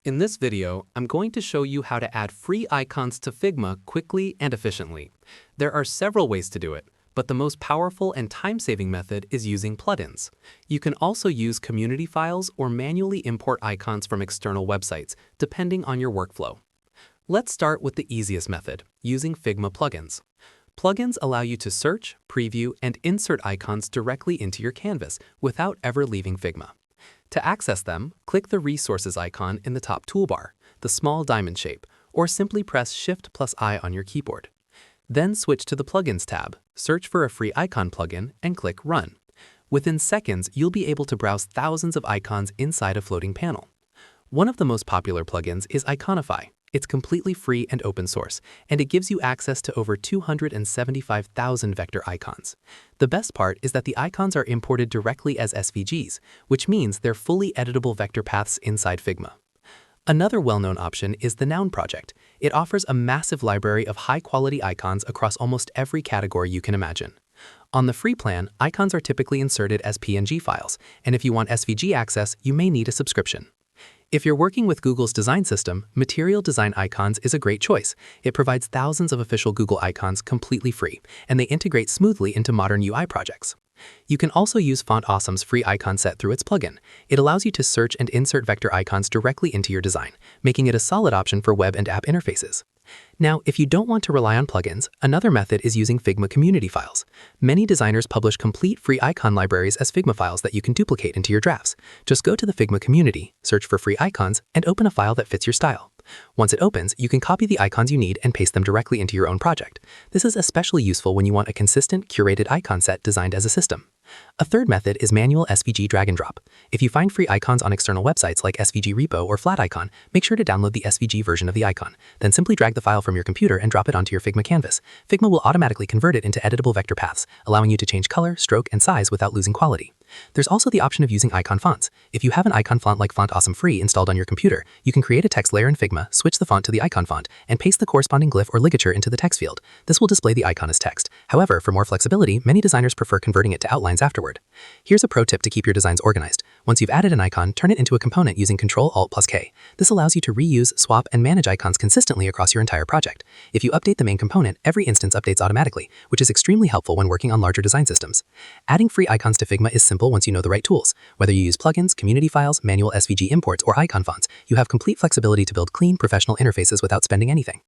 In this video, I'm going to show you how to add free icons to Figma quickly and efficiently. There are several ways to do it, but the most powerful and time-saving method is using plugins. You can also use community files or manually import icons from external websites, depending on your workflow. Let's start with the easiest method, using Figma plugins. Plugins allow you to search, preview, and insert icons directly into your canvas without ever leaving Figma. To access them, click the Resources icon in the top toolbar, the small diamond shape, or simply press Shift+I on your keyboard. Then switch to the Plugins tab, search for a free icon plugin, and click Run. Within seconds, you'll be able to browse thousands of icons inside a floating panel. One of the most popular plugins is Iconify. It's completely free and open source, and it gives you access to over 275,000 vector icons. The best part is that the icons are imported directly as SVGs, which means they're fully editable vector paths inside Figma. Another well-known option is the Noun project. It offers a massive library of high-quality icons across almost every category you can imagine. On the free plan, icons are typically inserted as PNG files, and if you want SVG access, you may need a subscription. If you're working with Google's design system, Material Design Icons is a great choice. It provides thousands of official Google icons completely free, and they integrate smoothly into modern UI projects. You can also use Font Awesome's free icon set through its plugin. It allows you to search and insert vector icons directly into your design, making it a solid option for web and app interfaces. Now, if you don't want to rely on plugins, another method is using Figma community files. Many designers publish complete free icon libraries as Figma files that you can duplicate into your drafts. Just go to the Figma community, search for free icons, and open a file that fits your style. Once it opens, you can copy the icons you need and paste them directly into your own project. This is especially useful when you want a consistent, curated icon set designed as a system. A third method is manual SVG drag and drop. If you find free icons on external websites like SVG Repo or Flaticon, make sure to download the SVG version of the icon. Then simply drag the file from your computer and drop it onto your Figma canvas. Figma will automatically convert it into editable vector paths, allowing you to change color, stroke, and size without losing quality. There's also the option of using icon fonts. If you have an icon font like Font Awesome Free installed on your computer, you can create a text layer in Figma, switch the font to the icon font, and paste the corresponding glyph or ligature into the text field. This will display the icon as text. However, for more flexibility, many designers prefer converting it to outlines afterward. Here's a pro tip to keep your designs organized. Once you've added an icon, turn it into a component using Ctrl-Alt+K. This allows you to reuse, swap, and manage icons consistently across your entire project. If you update the main component, every instance updates automatically, which is extremely helpful when working on larger design systems. Adding free icons to Figma is simple once you know the right tools. Whether you use plugins, community files, manual SVG imports, or icon fonts, you have complete flexibility to build clean, professional interfaces without spending anything.